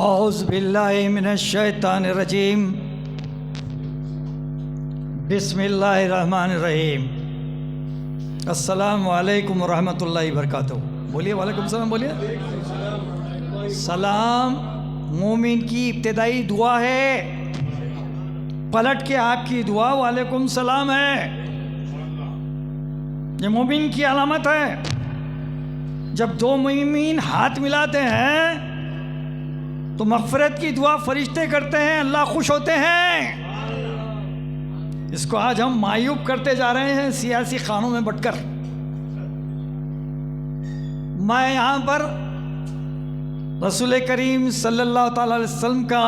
اعوذ باللہ من الشیطان الرجیم بسم اللہ الرحمن الرحیم السلام علیکم ورحمۃ اللہ وبرکاتہ۔ بولیے وعلیکم السلام، بولیے سلام۔ مومن کی ابتدائی دعا ہے، پلٹ کے آپ کی دعا وعلیکم السلام ہے۔ یہ مومن کی علامت ہے۔ جب دو مومن ہاتھ ملاتے ہیں تو مغفرت کی دعا فرشتے کرتے ہیں، اللہ خوش ہوتے ہیں۔ اس کو آج ہم معیوب کرتے جا رہے ہیں سیاسی خانوں میں بٹ کر۔ میں یہاں پر رسول کریم صلی اللہ تعالی علیہ وسلم کا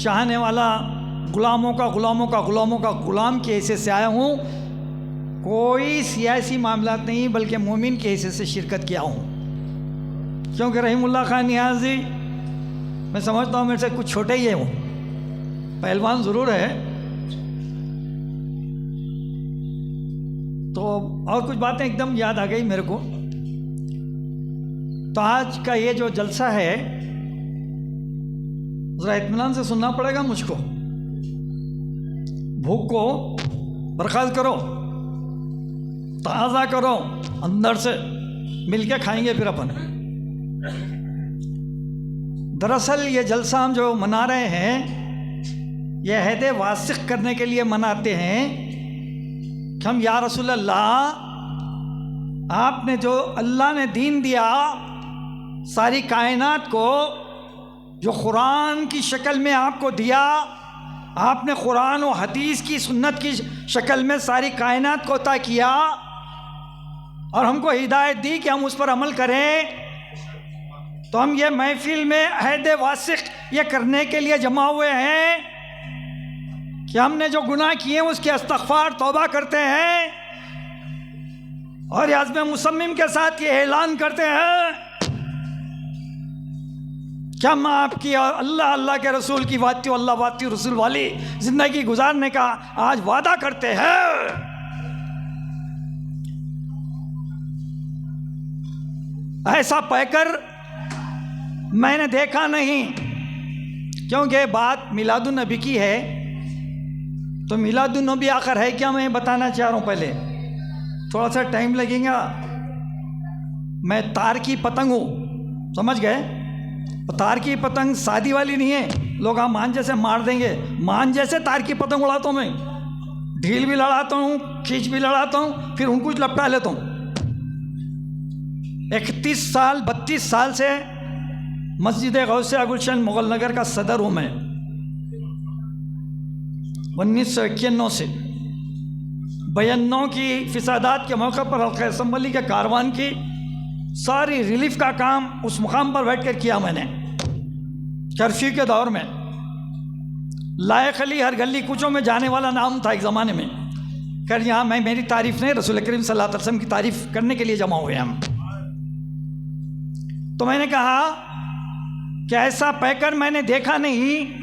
چاہنے والا، غلاموں کا غلام کی حیثیت سے آیا ہوں۔ کوئی سیاسی معاملات نہیں بلکہ مومن کی حیثیت سے شرکت کیا ہوں، کیونکہ رحیم اللہ خان نیازی میں سمجھتا ہوں میرے سے کچھ چھوٹے ہی ہوں، پہلوان ضرور ہے، تو اور کچھ باتیں ایک دم یاد آ گئی میرے کو۔ تو آج کا یہ جو جلسہ ہے ذرا اطمینان سے سننا پڑے گا مجھ کو۔ بھوک کو برخاست کرو، تازہ کرو، اندر سے مل کے کھائیں گے پھر اپن۔ دراصل یہ جلسہ ہم جو منا رہے ہیں یہ عہد واسق کرنے کے لیے مناتے ہیں کہ ہم یا رسول اللہ، آپ نے جو اللہ نے دین دیا ساری کائنات کو، جو قرآن کی شکل میں آپ کو دیا، آپ نے قرآن و حدیث کی سنت کی شکل میں ساری کائنات کو عطا کیا اور ہم کو ہدایت دی کہ ہم اس پر عمل کریں، تو ہم یہ محفل میں عہد واسق یہ کرنے کے لیے جمع ہوئے ہیں کہ ہم نے جو گناہ کیے ہیں اس کے استغفار توبہ کرتے ہیں، اور یہ عزم مصمم کے ساتھ یہ اعلان کرتے ہیں کہ ہم آپ کی اور اللہ کے رسول کی واتی اللہ واتی رسول والی زندگی گزارنے کا آج وعدہ کرتے ہیں۔ ایسا پہ کر میں نے دیکھا نہیں، کیونکہ بات میلاد النبی کی ہے، تو میلاد النبی آخر ہے کیا میں بتانا چاہ رہا ہوں۔ پہلے تھوڑا سا ٹائم لگے گا، میں تار کی پتنگ ہوں، سمجھ گئے؟ تار کی پتنگ سادی والی نہیں ہے، لوگ ہاں مان جیسے مار دیں گے، مان جیسے تار کی پتنگ اڑاتا ہوں میں، ڈھیل بھی لڑاتا ہوں، کھینچ بھی لڑاتا ہوں، پھر ان کو لپٹا لیتا ہوں۔ 32 سال سے مسجد غوث گلشن مغل نگر کا صدر ہوں میں، 1991 سے 92 کی فسادات کے موقع پر حلقہ اسمبلی کے کاروان کی ساری ریلیف کا کام اس مقام پر بیٹھ کر کیا میں نے، کرفیو کے دور میں۔ لائق علی ہر گلی کوچوں میں جانے والا نام تھا ایک زمانے میں، کر یہاں میں میری تعریف نہیں، رسول کریم صلی اللہ علیہ وسلم کی تعریف کرنے کے لیے جمع ہوئے ہم۔ تو میں نے کہا کہ ایسا پہ کر میں نے دیکھا نہیں،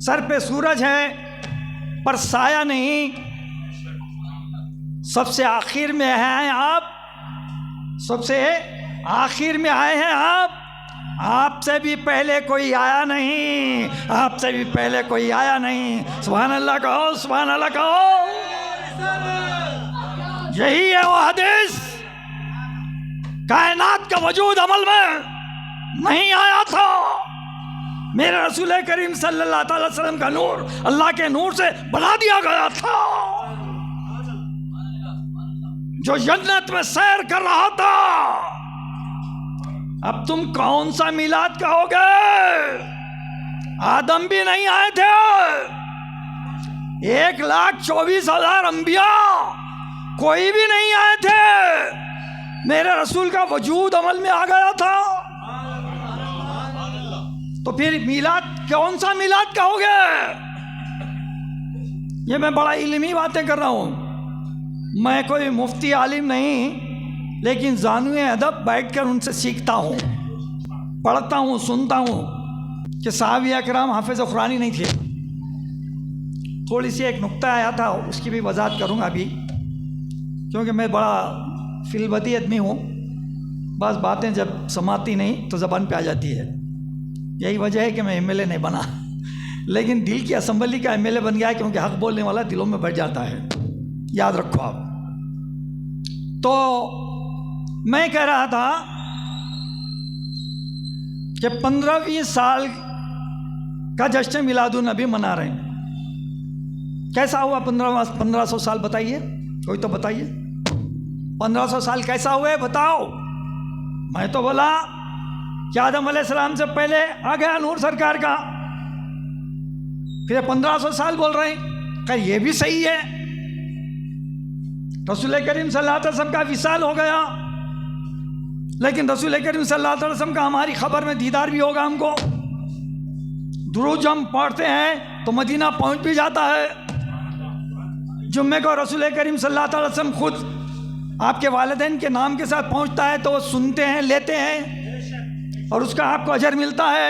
سر پہ سورج ہے پر سایہ نہیں، سب سے آخر میں ہیں آپ، سب سے آخر میں آئے ہیں آپ سے بھی پہلے کوئی آیا نہیں، آپ سے بھی پہلے کوئی آیا نہیں۔ سبحان اللہ کہو، سبحان اللہ کہو۔ یہی ہے وہ حدیث، کائنات کا وجود عمل میں نہیں آیا تھا، میرے رسول کریم صلی اللہ تعالی وسلم کا نور اللہ کے نور سے بنا دیا گیا تھا، جو جنت میں سیر کر رہا تھا۔ اب تم کون سا میلاد کہو گے؟ آدم بھی نہیں آئے تھے، 1,24,000 انبیاء کوئی بھی نہیں آئے تھے، میرے رسول کا وجود عمل میں آ گیا تھا، تو پھر میلاد کون سا میلاد کہو گے؟ یہ میں بڑا علمی باتیں کر رہا ہوں، میں کوئی مفتی عالم نہیں، لیکن زانوی ادب بیٹھ کر ان سے سیکھتا ہوں، پڑھتا ہوں، سنتا ہوں کہ صحابہ اکرام حافظ قرآنی نہیں تھے۔ تھوڑی سی ایک نقطہ آیا تھا، اس کی بھی وضاحت کروں گا ابھی، کیونکہ میں بڑا فی البدی آدمی ہوں، بعض باتیں جب سماتی نہیں تو زبان پہ آ جاتی ہے. یہی وجہ ہے کہ میں ایم ایل اے نہیں بنا، لیکن دل کی اسمبلی کا ایم ایل اے بن گیا ہے، کیونکہ حق بولنے والا دلوں میں بیٹھ جاتا ہے. یاد رکھو آپ. تو میں کہہ رہا تھا کہ 15ویں سال کا جشن میلاد النبی منا رہے ہیں. کیسا ہوا 1500 سال؟ بتائیے، کوئی تو بتائیے. 1500 سال کیسا ہوئے بتاؤ. میں تو بولا کہ آدم علیہ السلام سے پہلے آ گیا نور سرکار کا، پھر 1500 سال بول رہے ہیں. کہ یہ بھی صحیح ہے، رسول کریم صلی اللہ علیہ وسلم کا وصال ہو گیا، لیکن رسول کریم صلی اللہ علیہ وسلم کا ہماری خبر میں دیدار بھی ہوگا. ہم کو درود ہم پڑھتے ہیں تو مدینہ پہنچ بھی جاتا ہے. جمعے کو رسول کریم صلی اللہ علیہ وسلم خود آپ کے والدین کے نام کے ساتھ پہنچتا ہے تو وہ سنتے ہیں، لیتے ہیں، اور اس کا آپ کو اجر ملتا ہے.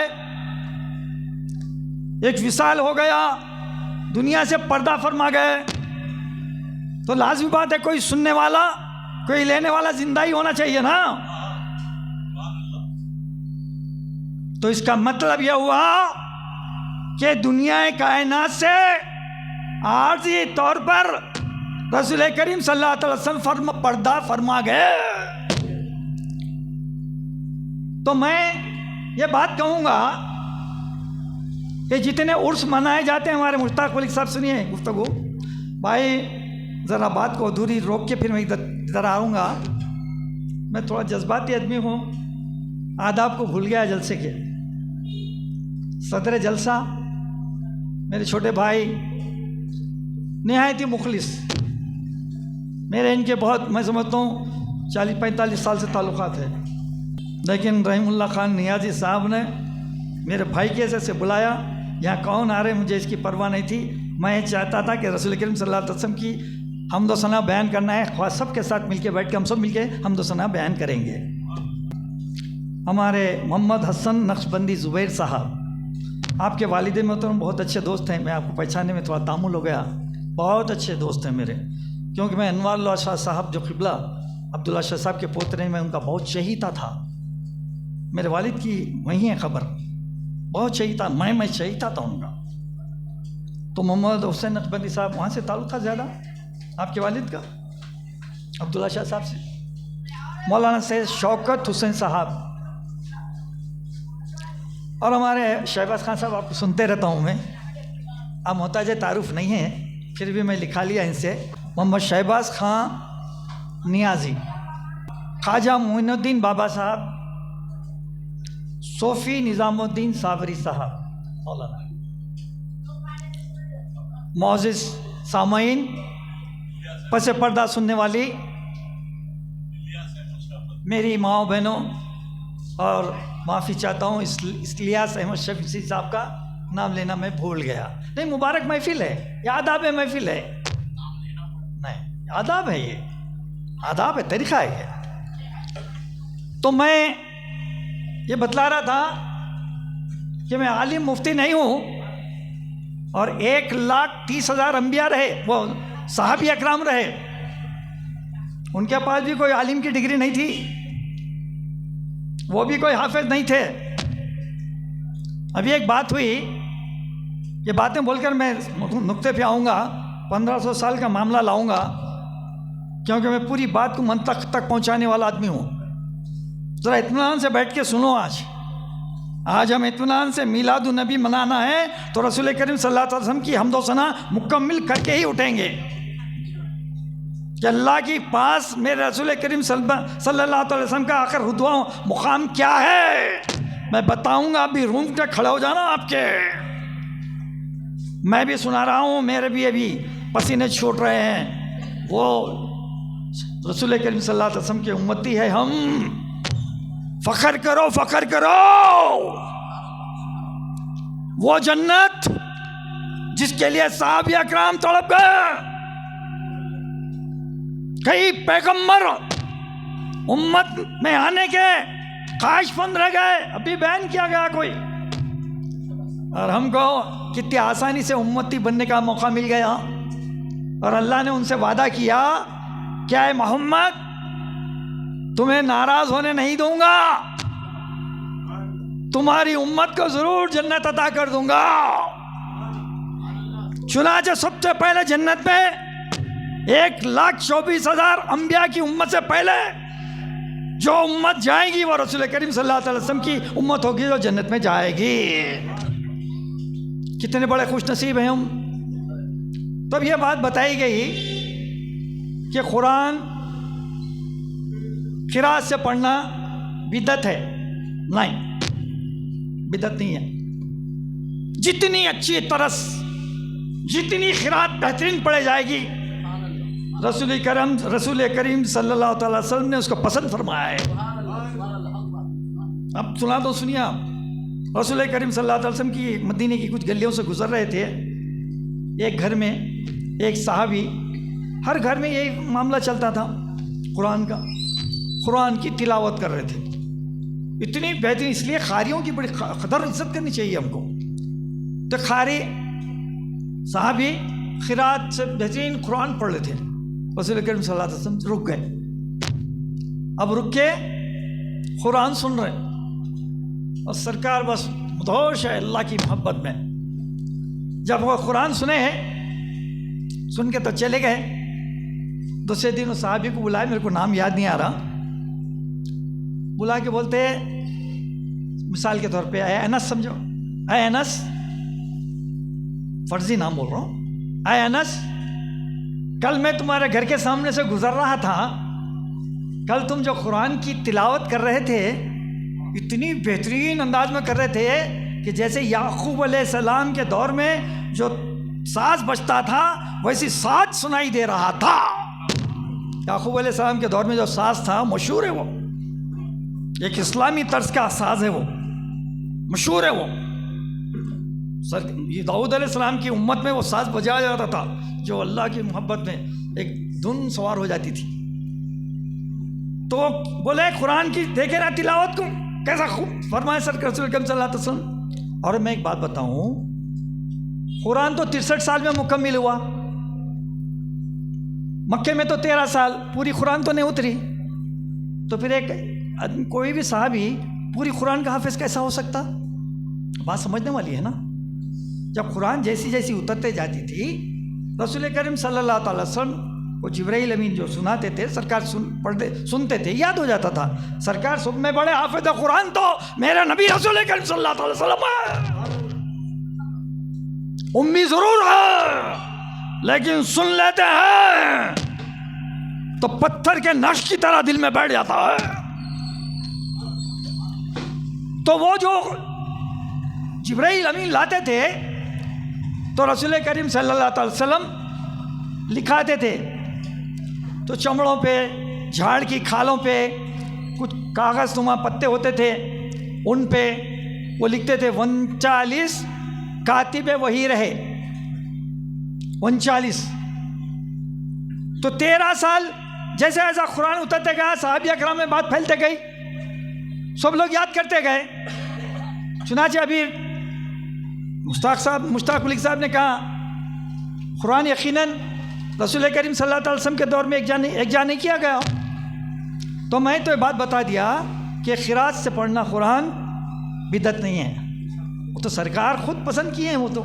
ایک وصال ہو گیا، دنیا سے پردہ فرما گئے، تو لازمی بات ہے کوئی سننے والا، کوئی لینے والا زندہ ہی ہونا چاہیے نا. تو اس کا مطلب یہ ہوا کہ دنیا کائنات سے عارضی طور پر رسول کریم صلی اللہ علیہ وسلم پردہ فرما گئے. تو میں یہ بات کہوں گا کہ جتنے عرس منائے جاتے ہیں ہمارے مشتاق ملک صاحب، سنیے گفتگو بھائی، ذرا بات کو ادھوری روک کے پھر میں ادھر آؤں گا. میں تھوڑا جذباتی آدمی ہوں، آداب کو بھول گیا جلسے کے. صدر جلسہ میرے چھوٹے بھائی نہایت ہی مخلص، میرے ان کے بہت، میں سمجھتا ہوں 40-45 سال سے تعلقات ہیں، لیکن رحم اللہ خان نیازی صاحب نے میرے بھائی کے ایسے سے بلایا. یہاں کون آ رہے مجھے اس کی پرواہ نہیں تھی. میں چاہتا تھا کہ رسول کریم صلی اللہ علیہ وسلم کی حمد و ثنا بیان کرنا ہے، خواہ سب کے ساتھ مل کے بیٹھ کے ہم سب مل کے حمد و ثنا بیان کریں گے. ہمارے محمد حسن نقشبندی زبیر صاحب، آپ کے والد محترم بہت اچھے دوست ہیں. میں آپ کو پہچاننے میں تھوڑا تعامل ہو گیا. بہت اچھے دوست ہیں میرے، کیونکہ میں انوار اللہ شاہ صاحب جو قبلہ عبداللہ شاہ صاحب کے پوترے، میں ان کا بہت چہیتا تھا. میرے والد کی وہیں ہے خبر، بہت چہیتا، میں چہیتا تھا ان کا. تو محمد حسین نقشبندی صاحب، وہاں سے تعلق تھا زیادہ آپ کے والد کا عبداللہ شاہ صاحب سے. مولانا سید شوکت حسین صاحب، اور ہمارے شہباز خان صاحب، آپ کو سنتے رہتا ہوں میں، آپ محتاج تعارف نہیں ہیں پھر بھی میں لکھا لیا ان سے. محمد شہباز خان نیازی، خواجہ معین الدین بابا صاحب، صوفی نظام الدین صابری صاحب. مولانا معزز سامعین، پس پردہ سننے والی میری ماؤں بہنوں، اور معافی چاہتا ہوں الیاس احمد شفیع صاحب کا نام لینا میں بھول گیا. نہیں، مبارک محفل ہے، یہ آداب محفل ہے، نہیں آداب ہے، یہ آداب ہے، طریقہ ہے یہ. تو میں یہ بتلا رہا تھا کہ میں عالم مفتی نہیں ہوں، اور 1,30,000 انبیاء رہے، وہ صحابی اکرام رہے، ان کے پاس بھی کوئی عالم کی ڈگری نہیں تھی، وہ بھی کوئی حافظ نہیں تھے. ابھی ایک بات ہوئی، یہ باتیں بول کر میں نقطے پہ آؤں گا، 1500 سال کا معاملہ لاؤں گا، کیونکہ میں پوری بات کو منطق تک پہنچانے والا آدمی ہوں. ذرا اطمینان سے بیٹھ کے سنو. آج ہم اطمینان سے میلاد النبی منانا ہے تو رسول کریم صلی اللہ علیہ وسلم کی حمد و ثنا مکمل کر کے ہی اٹھیں گے کہ اللہ کی پاس میرے رسول کریم صلی اللہ علیہ وسلم کا آخر رتبہ مقام کیا ہے. میں بتاؤں گا، ابھی روم پہ کھڑے ہو جانا آپ کے. میں بھی سنا رہا ہوں، میرے بھی ابھی پسینے چھوٹ رہے ہیں. وہ رسول کریم صلی اللہ علیہ وسلم کی امتی ہے ہم. فخر کرو، فخر کرو. وہ جنت جس کے لیے صحابہ اکرام تڑپ گئے، کئی پیغمبر امت میں آنے کے خواہش مند رہ گئے، ابھی بیان کیا گیا کوئی، اور ہم کو کتنی آسانی سے امتی بننے کا موقع مل گیا. اور اللہ نے ان سے وعدہ کیا، کیا ہے محمد، تمہیں ناراض ہونے نہیں دوں گا، تمہاری امت کو ضرور جنت عطا کر دوں گا۔ چنانچہ سب سے پہلے جنت میں 1,24,000 انبیاء کی امت سے پہلے جو امت جائے گی وہ رسول کریم صلی اللہ علیہ وسلم کی امت ہوگی جو جنت میں جائے گی۔ کتنے بڑے خوش نصیب ہیں ہم۔ تب یہ بات بتائی گئی کہ قرآن قرأت سے پڑھنا بدعت ہے، نہیں بدعت نہیں ہے۔ جتنی اچھی طرح جتنی قرأت بہترین پڑھے جائے گی رسول کریم صلی اللہ تعالی وسلم نے اس کو پسند فرمایا ہے۔ اب سنا تو سنیے آپ، رسول کریم صلی اللہ علیہ وسلم کی مدینے کی کچھ گلیوں سے گزر رہے تھے، ایک گھر میں ایک صحابی، ہر گھر میں یہی معاملہ چلتا تھا، قرآن کی تلاوت کر رہے تھے، اتنی بہترین، اس لیے قاریوں کی بڑی قدر عزت کرنی چاہیے ہم کو۔ تو قاری صحابی قرأت سے بہترین قرآن پڑھ رہے تھے، رسول کریم صلی اللہ علیہ وسلم رک گئے، اب رک کے قرآن سن رہے، اور سرکار بس مدہوش ہے اللہ کی محبت میں۔ جب وہ قرآن سنے سن کے تو چلے گئے، دوسرے دن اس صحابی کو بلائے، میرے کو نام یاد نہیں آ رہا، بلا کے بولتے مثال کے طور پہ اے انس، سمجھو اے انس، فرضی نام بول رہا ہوں، اے انس کل میں تمہارے گھر کے سامنے سے گزر رہا تھا، کل تم جو قرآن کی تلاوت کر رہے تھے اتنی بہترین انداز میں کر رہے تھے کہ جیسے یعقوب علیہ السلام کے دور میں جو ساز بجتا تھا ویسی ساز سنائی دے رہا تھا۔ یعقوب علیہ السلام کے دور میں جو ساز تھا مشہور ہے، وہ ایک اسلامی طرز کا ساز ہے، وہ مشہور ہے، وہ داؤد علیہ السلام کی امت میں وہ ساز بجایا جاتا تھا جو اللہ کی محبت میں ایک دھن سوار ہو جاتی تھی۔ تو بولے قرآن کی دیکھے نا تلاوت کو کیسا خوب فرمائے سرکار رسول کریم صلی اللہ علیہ وسلم۔ اور میں ایک بات بتاؤں، قرآن تو 63 سال میں مکمل ہوا، مکے میں تو 13 سال، پوری قرآن تو نہیں اتری، تو پھر ایک کوئی بھی صحابی پوری قرآن کا حافظ کیسا ہو سکتا؟ بات سمجھنے والی ہے نا۔ جب قرآن جیسی جیسی اترتے جاتی تھی، رسول کریم صلی اللہ تعالی وسلم کو جبرائیل امین جو سناتے تھے، سرکار سنتے تھے، یاد ہو جاتا تھا۔ سرکار سب میں بڑے حافظ قرآن تو میرے نبی رسول کریم صلی اللہ تعالی وسلم ہے، امی ضرور ہے لیکن سن لیتے ہیں تو پتھر کے نقش کی طرح دل میں بیٹھ جاتا ہے۔ تو وہ جو جبرائیل امین لاتے تھے تو رسول کریم صلی اللہ علیہ وسلم لکھاتے تھے، تو چمڑوں پہ، جھاڑ کی کھالوں پہ کچھ کاغذ نما پتے ہوتے تھے، ان پہ وہ لکھتے تھے 39 کاتب وہی رہے، 39۔ تو 13 سال جیسے ایسا قرآن اترتے گیا، صحابہ کرام میں بات پھیلتے گئی، سب لوگ یاد کرتے گئے۔ چنانچہ ابھی مشتاق ملک صاحب نے کہا قرآن یقیناً رسول کریم صلی اللہ علیہ وسلم کے دور میں ایک جا نہیں کیا گیا، تو میں تو یہ بات بتا دیا کہ قرأت سے پڑھنا قرآن بدعت نہیں ہے، وہ تو سرکار خود پسند کیے ہیں، وہ تو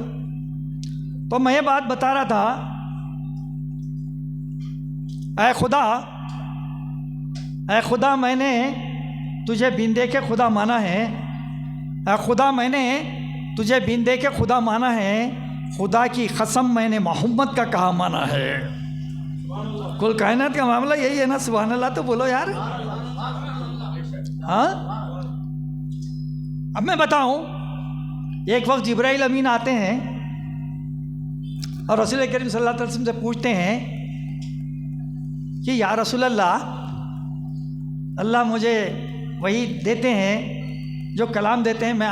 میں یہ بات بتا رہا تھا، اے خدا میں نے تجھے بن دے کے خدا مانا ہے، اے خدا میں نے تجھے بن دے کے خدا مانا ہے، خدا کی قسم میں نے محمد کا کہا مانا ہے۔ کل کائنات کا معاملہ یہی ہے نا، سبحان اللہ تو بولو یار۔ ہاں اب میں بتاؤں، ایک وقت جبرائیل امین آتے ہیں اور رسول کریم صلی اللہ علیہ وسلم سے پوچھتے ہیں کہ یا رسول اللہ، اللہ مجھے وہی دیتے ہیں، جو کلام دیتے ہیں، میں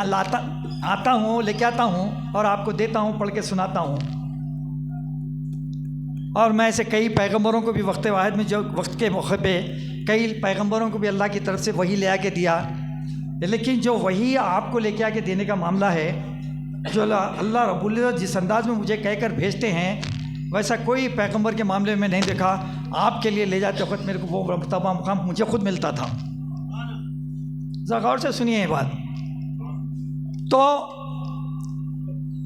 آتا ہوں، لے کے آتا ہوں اور آپ کو دیتا ہوں، پڑھ کے سناتا ہوں، اور میں ایسے کئی پیغمبروں کو بھی وقت واحد میں، جو وقت کے موقع پہ کئی پیغمبروں کو بھی اللہ کی طرف سے وہی لے آ کے دیا، لیکن جو وہی آپ کو لے کے آ کے دینے کا معاملہ ہے، جو اللہ رب العزت جس انداز میں مجھے کہہ کر بھیجتے ہیں، ویسا کوئی پیغمبر کے معاملے میں نہیں دیکھا۔ آپ کے لیے لے جاتے وقت میرے کو وہ مرتبہ مقام مجھے خود ملتا تھا. ذرا غور سے سنیے یہ بات. تو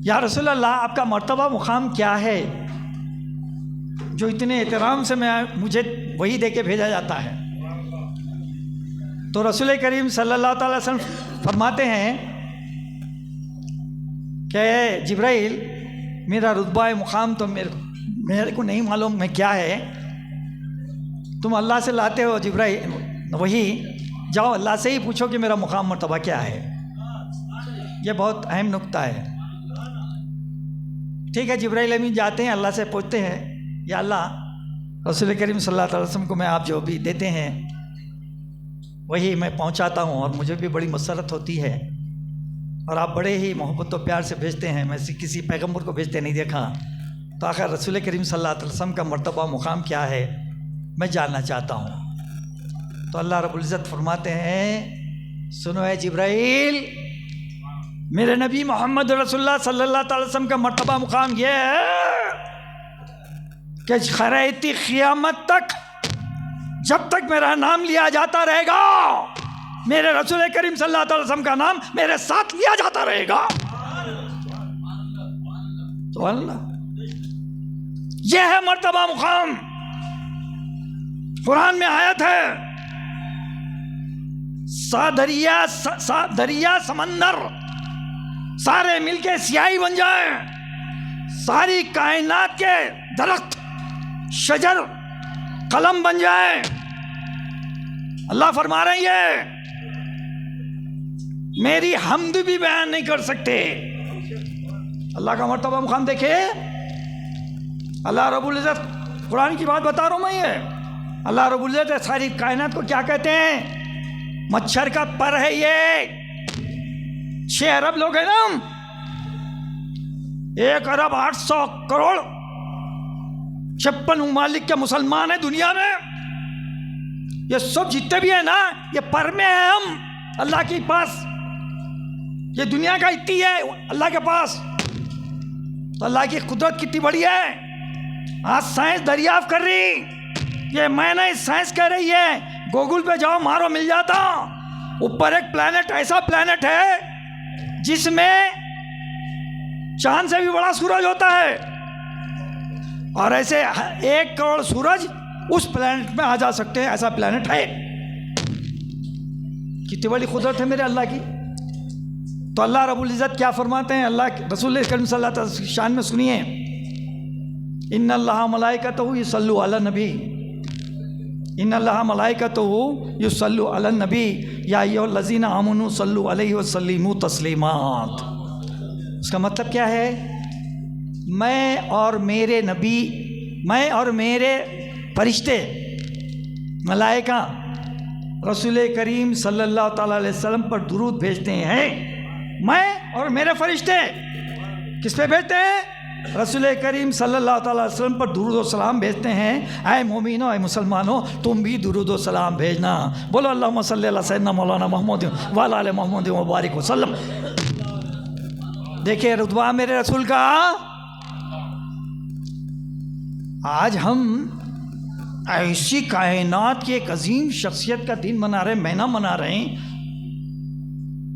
یا رسول اللہ آپ کا مرتبہ مقام کیا ہے جو اتنے احترام سے مجھے وہی دے کے بھیجا جاتا ہے؟ تو رسول کریم صلی اللہ تعالی وسلم فرماتے ہیں کہ جبرائیل میرا رتبہ مقام تو میرے کو نہیں معلوم میں کیا ہے، تم اللہ سے لاتے ہو جبرائیل وہی، جاؤ اللہ سے ہی پوچھو کہ میرا مقام مرتبہ کیا ہے. یہ بہت اہم نقطہ ہے. ٹھیک ہے، جبرائیل امین جاتے ہیں اللہ سے پوچھتے ہیں یا اللہ رسول کریم صلی اللہ علیہ وسلم کو میں آپ جو بھی دیتے ہیں وہی میں پہنچاتا ہوں، اور مجھے بھی بڑی مسرت ہوتی ہے، اور آپ بڑے ہی محبت و پیار سے بھیجتے ہیں، میں کسی پیغمبر کو بھیجتے نہیں دیکھا. تو آخر رسول کریم صلی اللہ علیہ وسلم کا مرتبہ مقام کیا ہے میں جاننا چاہتا ہوں. تو اللہ رب العزت فرماتے ہیں سنو اے جبرائیل، میرے نبی محمد رسول اللہ صلی اللہ تعالی وسلم کا مرتبہ مقام یہ ہے کہ خریتی قیامت تک جب تک میرا نام لیا جاتا رہے گا میرے رسول کریم صلی اللہ تعالی وسلم کا نام میرے ساتھ لیا جاتا رہے گا. تو اللہ یہ ہے مرتبہ مقام. قرآن میں آیت ہے دریا سمندر سارے مل کے سیاہی بن جائیں، ساری کائنات کے درخت شجر قلم بن جائیں. اللہ فرما رہے ہیں میری حمد بھی بیان نہیں کر سکتے. اللہ کا مرتبہ مقام دیکھے. اللہ رب العزت قرآن کی بات بتا رہا ہوں میں. یہ اللہ رب العزت ساری کائنات کو کیا کہتے ہیں؟ مچھر کا پر ہے یہ. 6 ارب لوگ ہیں نا، 1 ارب 800 کروڑ 56 ممالک کے مسلمان ہیں دنیا میں. یہ سب جتنے بھی ہیں نا یہ پر میں ہیں ہم اللہ کے پاس. یہ دنیا کا اتنی ہے اللہ کے پاس. تو اللہ کی قدرت کتنی بڑی ہے. آج سائنس دریافت کر رہی، یہ میں نے سائنس کہہ رہی ہے، گوگل پہ جاؤ مارو مل جاتا. اوپر ایک پلانٹ ایسا پلانٹ ہے جس میں چاند سے بھی بڑا سورج ہوتا ہے، اور ایسے 1 کروڑ سورج اس پلانٹ میں آ جا سکتے ہیں. ایسا پلانٹ ہے. کتنی بڑی قدرت ہے میرے اللہ کی. تو اللہ رب العزت کیا فرماتے ہیں؟ اللہ رسول کریم صلی اللہ علیہ وسلم کی شان میں سنیے، ان اللہ ملائکتہ یصلوا علی النبی، ان اللہ ملائکتہ یصلوا علی النبی یا ایھا الذین آمنوا صلوا علیہ وسلموا تسلیمات. اس کا مطلب کیا ہے؟ میں اور میرے نبی، میں اور میرے فرشتے ملائکہ رسول کریم صلی اللہ تعالیٰ علیہ وسلم پر درود بھیجتے ہیں. میں اور میرے فرشتے کس پہ بھیجتے ہیں؟ رسول کریم صلی اللہ تعالیٰ علیہ وسلم پر درود و سلام بھیجتے ہیں. اے مومنو، اے مسلمانوں، تم بھی درود و سلام بھیجنا. بولو اللہم صلی علی سیدنا مولانا محمد وعلی آل محمد وبارک وسلم. دیکھیں رتبہ میرے رسول کا. آج ہم ایسی کائنات کی ایک عظیم شخصیت کا دن منا رہے ہیں، مہینہ منا رہے ہیں،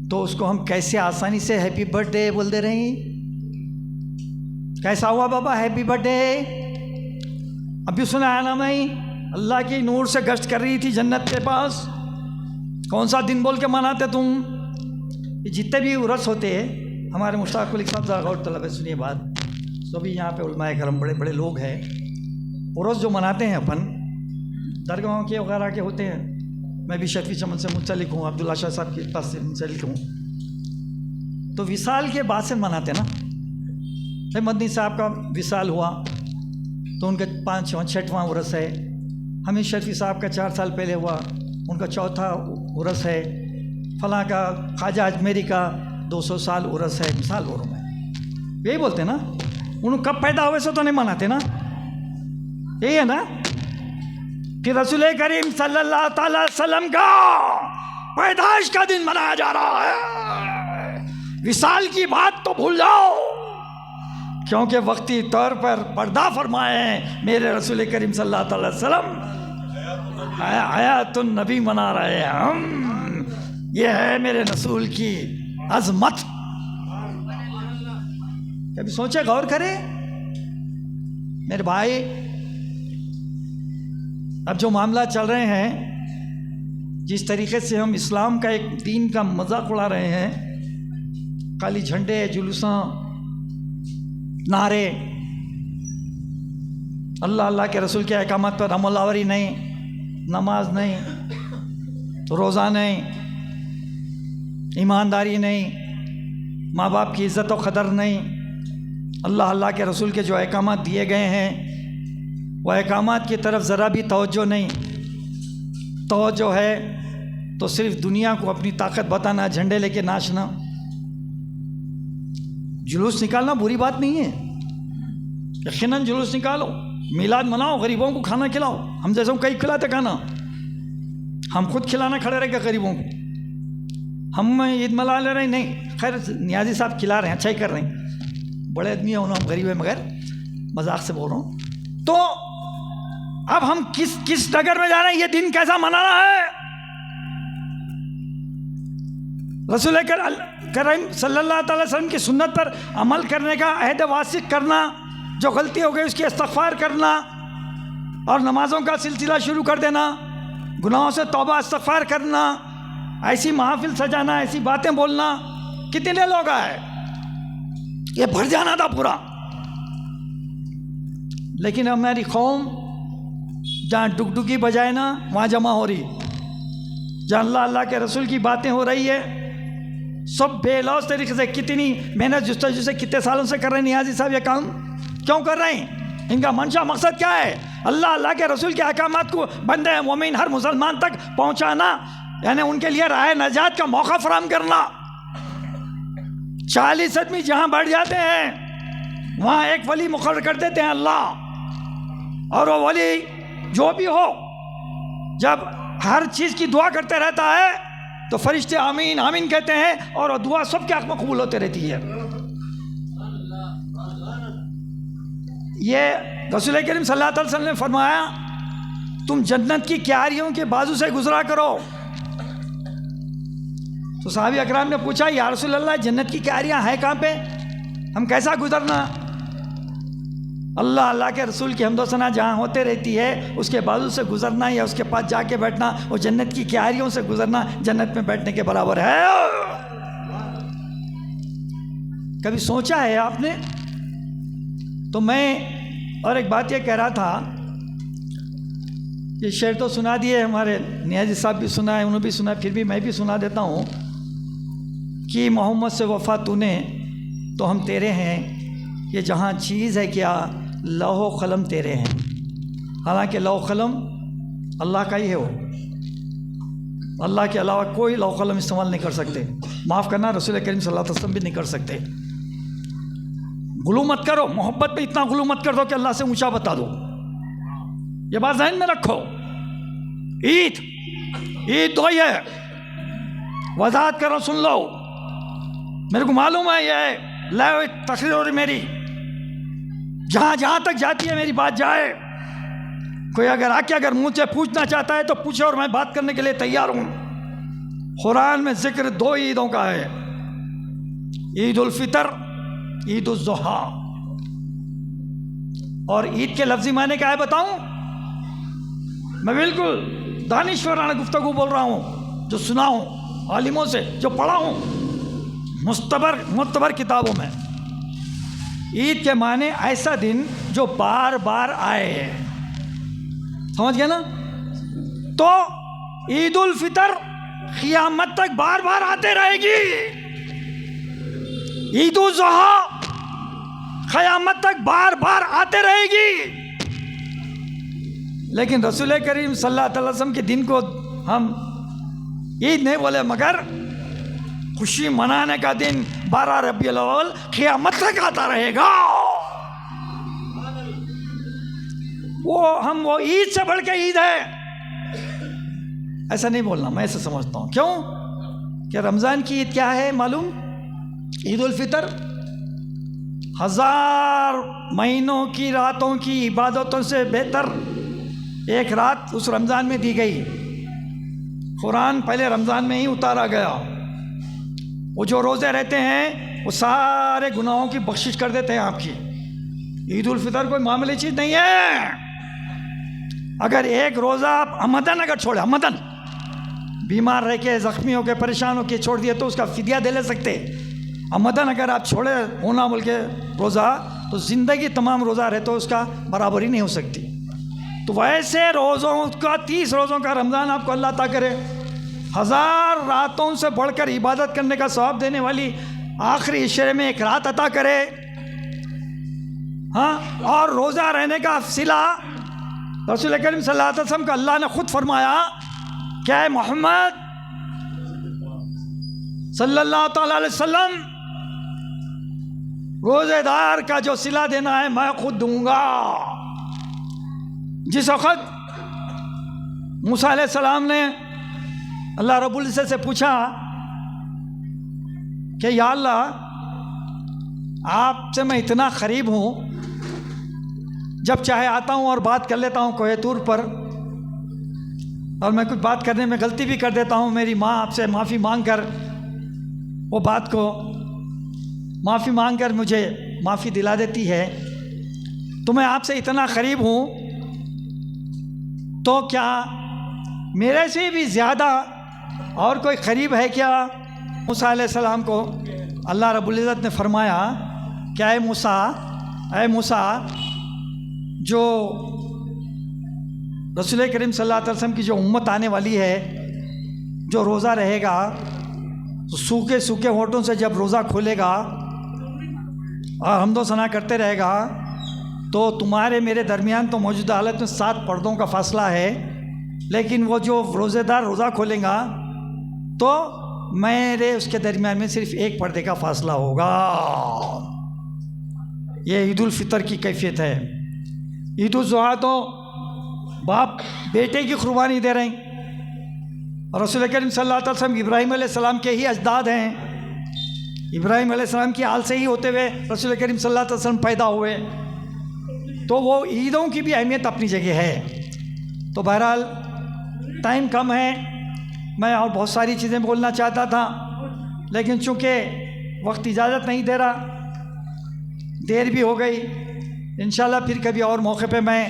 تو اس کو ہم کیسے آسانی سے ہیپی برتھ ڈے بول دے رہے ہیں. کیسا ہوا بابا ہیپی برتھ ڈے؟ ابھی سنا ہے نا میں اللہ کی نور سے گشت کر رہی تھی جنت کے پاس. کون سا دن بول کے مناتے تم؟ جتنے بھی عرس ہوتے ہیں ہمارے مشتاق علی صاحب ذرا غور طلب ہے سنیے بات. سبھی یہاں پہ علماء کرم بڑے بڑے لوگ ہیں. عرس جو مناتے ہیں اپن درگاہوں کے وغیرہ کے ہوتے ہیں. میں بھی شفیع چمن سے منسلک ہوں، عبداللہ شاہ صاحب کے پاس سے منسلک ہوں. تو وصال کے بعد سے مناتے نا. مدنی صاحب کا وصال ہوا تو ان کا 5واں عرس ہے. حمید شفیع صاحب کا 4 سال پہلے ہوا، ان کا 4تھا عرس ہے. فلاں کا خواجہ اجمیری کا 200 سال عرس ہے. مثال اور میں یہی بولتے نا. انہوں کب پیدا ہوئے سے تو نہیں مناتے نا. یہی ہے نا کہ رسول کریم صلی اللہ تعالی وسلم کا پیدائش کا دن منایا جا رہا ہے. وصال کی بات تو بھول جاؤ کیونکہ وقتی طور پر پردہ فرمائے ہیں میرے رسول کریم صلی اللہ علیہ وسلم، حیات النبی منا رہے ہیں ہم. یہ ہے میرے رسول کی عظمت. کبھی سوچے، غور کرے میرے بھائی. اب جو معاملہ چل رہے ہیں، جس طریقے سے ہم اسلام کا ایک دین کا مذاق اڑا رہے ہیں، کالی جھنڈے، جلوساں، نعرے، اللہ اللہ کے رسول کے احکامات پر عمل آوری نہیں، نماز نہیں، روزہ نہیں، ایمانداری نہیں، ماں باپ کی عزت و قدر نہیں، اللہ اللہ کے رسول کے جو احکامات دیے گئے ہیں وہ احکامات کی طرف ذرا بھی توجہ نہیں. توجہ ہے تو صرف دنیا کو اپنی طاقت بتانا، جھنڈے لے کے ناچنا. جلوس نکالنا بری بات نہیں ہے، یقیناً جلوس نکالو، میلاد مناؤ، غریبوں کو کھانا کھلاؤ. ہم جیسے کئی کھلاتے کھانا، ہم خود کھلانا کھڑے رہ کے غریبوں کو. ہم عید منا لے رہے ہیں، نہیں خیر نیازی صاحب کھلا رہے ہیں، اچھا ہی کر رہے ہیں، بڑے آدمی ہیں، انہوں ہم غریب ہیں، مگر مذاق سے بول رہا ہوں. تو اب ہم کس ڈگر میں جا رہے ہیں؟ یہ دن کیسا منانا ہے؟ رسول کریم صلی اللہ تعالی وسلم کی سنت پر عمل کرنے کا عہد واسق کرنا، جو غلطی ہو گئی اس کی استغفار کرنا، اور نمازوں کا سلسلہ شروع کر دینا، گناہوں سے توبہ استغفار کرنا، ایسی محافل سجانا، ایسی باتیں بولنا. کتنے لوگ آئے، یہ بھر جانا تھا پورا. لیکن ہماری قوم جہاں ڈگڈگی بجائے نا وہاں جمع ہو رہی، جہاں اللہ اللہ کے رسول کی باتیں ہو رہی ہے، سب بے لوث طریقے سے. کتنی محنت جستجو سے کتنے سالوں سے کر رہے ہیں نیازی صاحب یہ کام. کیوں کر رہے ہیں؟ ان کا منشا مقصد کیا ہے؟ اللہ اللہ کے رسول کے احکامات کو بندے مومن ہر مسلمان تک پہنچانا، یعنی ان کے لیے راہ نجات کا موقع فراہم کرنا. 40 آدمی جہاں بیٹھ جاتے ہیں وہاں ایک ولی مقرر کر دیتے ہیں اللہ، اور وہ ولی جو بھی ہو جب ہر چیز کی دعا کرتے رہتا ہے تو فرشتے آمین آمین کہتے ہیں، اور وہ دعا سب کے حق میں قبول ہوتے رہتی ہے. یہ رسول کریم صلی اللہ علیہ وسلم نے فرمایا تم جنت کی کیاریوں کے بازو سے گزرا کرو. تو صحابہ اکرام نے پوچھا یا رسول اللہ جنت کی کیاریاں ہیں کہاں پہ، ہم کیسا گزرنا؟ اللہ اللہ کے رسول کی حمد و ثنا جہاں ہوتے رہتی ہے اس کے بازو سے گزرنا یا اس کے پاس جا کے بیٹھنا، وہ جنت کی کیاریوں سے گزرنا جنت میں بیٹھنے کے برابر ہے. کبھی سوچا ہے آپ نے؟ تو میں اور ایک بات یہ کہہ رہا تھا، یہ شعر تو سنا دیے ہمارے نیازی صاحب بھی سنا ہے، انہوں بھی سنا ہے، پھر بھی میں بھی سنا دیتا ہوں کہ محمد سے وفا تو نے تو ہم تیرے ہیں، یہ جہاں چیز ہے کیا لوح و قلم تیرے ہیں. حالانکہ لوح و قلم اللہ کا ہی ہے، وہ اللہ کے علاوہ کوئی لوح و قلم استعمال نہیں کر سکتے. معاف کرنا، رسول کریم صلی اللہ علیہ وسلم بھی نہیں کر سکتے. غلو مت کرو، محبت میں اتنا غلو مت کر دو کہ اللہ سے اونچا بتا دو. یہ بات ذہن میں رکھو. عید تو ہی ہے، وضاحت کرو، سن لو. میرے کو معلوم ہے یہ لائیو تقریر ہو رہی میری، جہاں جہاں تک جاتی ہے میری بات جائے. کوئی اگر آ کے اگر مجھ سے پوچھنا چاہتا ہے تو پوچھے، اور میں بات کرنے کے لیے تیار ہوں. قرآن میں ذکر 2 عیدوں کا ہے، عید الفطر، عید الاضحیٰ. اور عید کے لفظی معنی کیا ہے بتاؤں؟ میں بالکل دانشورانہ گفتگو بول رہا ہوں، جو سنا ہوں عالموں سے، جو پڑھا ہوں معتبر کتابوں میں. عید کے معنی ایسا دن جو بار بار آئے، سمجھ گئے نا؟ تو عید الفطر قیامت تک بار بار آتے رہے گی، عید الاضحیٰ قیامت تک بار بار آتے رہے گی. لیکن رسول کریم صلی اللہ علیہ وسلم کے دن کو ہم عید نہیں بولے، مگر خوشی منانے کا دن 12 ربیع الاول قیامت تک آتا رہے گا. وہ عید سے بڑھ کے عید ہے، ایسا نہیں بولنا. میں ایسا سمجھتا ہوں. کیوں کہ رمضان کی عید کیا ہے معلوم؟ عید الفطر. 1000 مہینوں کی راتوں کی عبادتوں سے بہتر ایک رات اس رمضان میں دی گئی۔ قرآن پہلے رمضان میں ہی اتارا گیا۔ وہ جو روزے رہتے ہیں وہ سارے گناہوں کی بخشش کر دیتے ہیں آپ کی۔ عید الفطر کوئی معمولی چیز نہیں ہے۔ اگر ایک روزہ آپ عمدن اگر چھوڑے، عمدن بیمار رہ کے، زخمی ہو کے، پریشان ہو کے چھوڑ دیے تو اس کا فدیہ دے لے سکتے۔ عمدن اگر آپ چھوڑے ہونا بول کے روزہ، تو زندگی تمام روزہ رہے تو اس کا برابری نہیں ہو سکتی۔ تو ویسے روزوں کا 30 روزوں کا رمضان آپ کو اللہ عطا کرے، 1000 راتوں سے بڑھ کر عبادت کرنے کا ثواب دینے والی آخری عشرے میں ایک رات عطا کرے، ہاں، اور روزہ رہنے کا صلہ رسول کریم صلی اللہ علیہ وسلم کا اللہ نے خود فرمایا کہ اے محمد صلی اللہ تعالی علیہ وسلم، روزے دار کا جو صلہ دینا ہے میں خود دوں گا۔ جس وقت موسیٰ علیہ السلام نے اللہ رب العزت سے پوچھا کہ یا اللہ، آپ سے میں اتنا قریب ہوں، جب چاہے آتا ہوں اور بات کر لیتا ہوں کوہ طور پر، اور میں کچھ بات کرنے میں غلطی بھی کر دیتا ہوں، میری ماں آپ سے معافی مانگ کر وہ بات کو معافی مانگ کر مجھے معافی دلا دیتی ہے، تو میں آپ سے اتنا قریب ہوں، تو کیا میرے سے بھی زیادہ اور کوئی قریب ہے کیا؟ موسیٰ علیہ السلام کو اللہ رب العزت نے فرمایا کہ اے موسیٰ، جو رسول کریم صلی اللہ علیہ وسلم کی جو امت آنے والی ہے، جو روزہ رہے گا، تو سوکھے سوکھے ہونٹوں سے جب روزہ کھولے گا اور حمد و ثنا کرتے رہے گا، تو تمہارے میرے درمیان تو موجودہ حالت میں 7 پردوں کا فاصلہ ہے، لیکن وہ جو روزے دار روزہ کھولیں گا تو میرے اس کے درمیان میں صرف 1 پردے کا فاصلہ ہوگا۔ یہ عید الفطر کی کیفیت ہے۔ عید الاضحیٰ تو باپ بیٹے کی قربانی دے رہے ہیں، اور رسول کریم صلی اللہ علیہ وسلم ابراہیم علیہ السلام کے ہی اجداد ہیں، ابراہیم علیہ السلام کی آل سے ہی ہوتے ہوئے رسول کریم صلی اللہ علیہ وسلم پیدا ہوئے، تو وہ عیدوں کی بھی اہمیت اپنی جگہ ہے۔ تو بہرحال ٹائم کم ہے، میں اور بہت ساری چیزیں بولنا چاہتا تھا، لیکن چونکہ وقت اجازت نہیں دے رہا، دیر بھی ہو گئی، انشاءاللہ پھر کبھی اور موقع پہ میں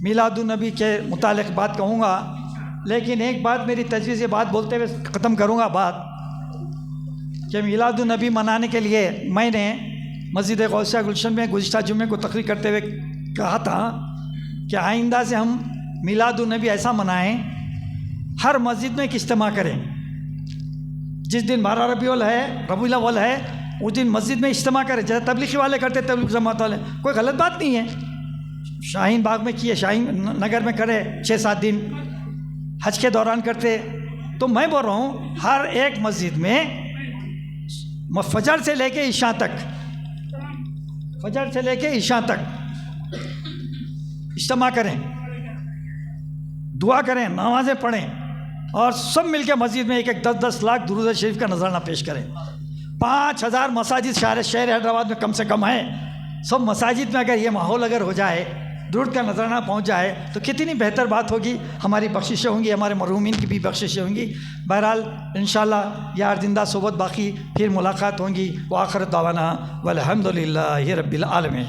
میلاد النبی کے متعلق بات کہوں گا۔ لیکن ایک بات میری تجویز، یہ بات بولتے ہوئے ختم کروں گا بات، کہ میلاد النبی منانے کے لیے میں نے مسجد غوثیہ گلشن میں گزشتہ جمعے کو تقریر کرتے ہوئے کہا تھا کہ آئندہ سے ہم میلاد النبی ایسا منائیں، ہر مسجد میں ایک اجتماع کریں۔ جس دن 12 ربیع الاول ہے اس دن مسجد میں اجتماع کریں، جیسے تبلیغی والے کرتے، تبلیغ جماعت والے، کوئی غلط بات نہیں ہے۔ شاہین باغ میں کیے، شاہین نگر میں کرے 6-7 دن، حج کے دوران کرتے۔ تو میں بول رہا ہوں ہر ایک مسجد میں فجر سے لے کے عشاء تک، فجر سے لے کے عشاء تک اجتماع کریں، دعا کریں، نمازیں پڑھیں، اور سب مل کے مسجد میں 10-10 لاکھ درود شریف کا نذرانہ پیش کریں۔ 5000 مساجد شہر حیدرآباد میں کم سے کم ہیں، سب مساجد میں اگر یہ ماحول اگر ہو جائے، درود کا نذرانہ پہنچ جائے، تو کتنی بہتر بات ہوگی، ہماری بخششیں ہوں گی، ہمارے مرحومین کی بھی بخششیں ہوں گی۔ بہرحال انشاءاللہ یار زندہ صحبت باقی، پھر ملاقات ہوں گی۔ وآخر دعوانا والحمدللہ رب العالمین۔